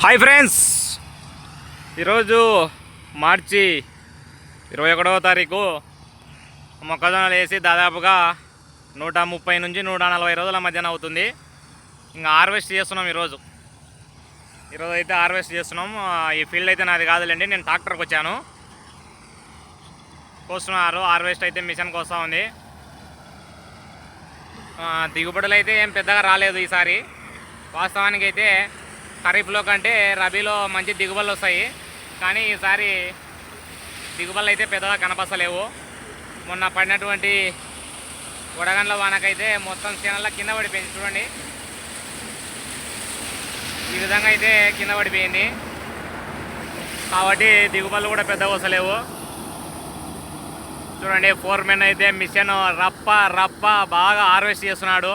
Hi friends, ఈరోజు మార్చి 21వ తారీఖు మొక్కజొన్నలు వేసి దాదాపుగా 130 నుంచి 140 రోజుల మధ్యన అవుతుంది. ఇంకా హార్వెస్ట్ చేస్తున్నాం. ఈరోజు అయితే హార్వెస్ట్ చేస్తున్నాం. ఈ ఫీల్డ్ అయితే నాది కాదులేండి, నేను ట్రాక్టర్కి వచ్చాను. కోస్తున్నారు. హార్వెస్ట్ అయితే మిషన్కి వస్తూ ఉంది. దిగుబడులు అయితే ఏం పెద్దగా రాలేదు ఈసారి. వాస్తవానికి అయితే ఖరీఫ్లో కంటే రబీలో మంచి దిగుబడులు వస్తాయి, కానీ ఈసారి దిగుబడులు అయితే పెద్దగా కనపస్తలేవు. మొన్న పడినటువంటి వడగండ్ల వానకైతే మొత్తం చేనల్లో కింద పడిపోయింది. చూడండి, ఈ విధంగా అయితే కింద పడిపోయింది. కాబట్టి దిగుబడులు కూడా పెద్దగా వస్తలేవు. చూడండి, ఫోర్మెన్ అయితే మిషన్ రప్ప బాగా హార్వెస్ట్ చేస్తున్నాడు.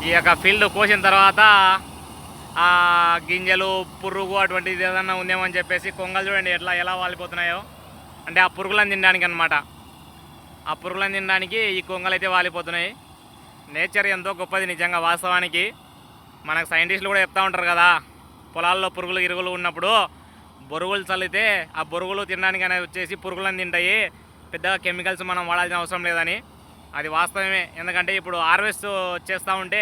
ఈ యొక్క ఫీల్డ్ కోసిన తర్వాత ఆ గింజలు, పురుగు అటువంటిది ఏదన్నా ఉందేమో అని చెప్పేసి కొంగలు చూడండి ఎలా వాలిపోతున్నాయో. అంటే ఆ పురుగులను తినడానికి అనమాట. ఆ పురుగులను తినడానికి ఈ కొంగలు అయితే వాలిపోతున్నాయి. నేచర్ ఎంతో గొప్పది నిజంగా. వాస్తవానికి మనకు సైంటిస్టులు కూడా చెప్తూ ఉంటారు కదా, పొలాల్లో పురుగులు ఇరుగులు ఉన్నప్పుడు బొరుగులు చల్లితే ఆ బొరుగులు తినడానికి అనేది వచ్చేసి పురుగులను తింటాయి, పెద్దగా కెమికల్స్ మనం వాడాల్సిన అవసరం లేదని. అది వాస్తవమే. ఎందుకంటే ఇప్పుడు హార్వెస్ట్ చేస్తూ ఉంటే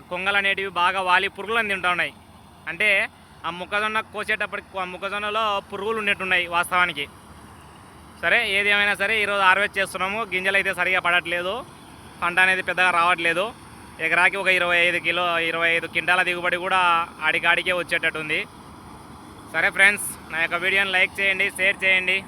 కొంగలు అనేటివి బాగా వాలి పురుగులను తింటూ ఉన్నాయి. అంటే ఆ మొక్కజొన్న కోసేటప్పటికి ఆ మొక్కజొన్నలో పురుగులు ఉన్నట్టున్నాయి వాస్తవానికి. సరే, ఏది ఏమైనా సరే ఈరోజు హార్వెస్ట్ చేస్తున్నాము. గింజలు అయితే సరిగా పడట్లేదు, పంట అనేది పెద్దగా రావట్లేదు. ఎకరాకి ఒక 25 క్వింటాల దిగుబడి కూడా ఆడికాడికే వచ్చేటట్టుంది. సరే ఫ్రెండ్స్, నా యొక్క వీడియోని లైక్ చేయండి, షేర్ చేయండి.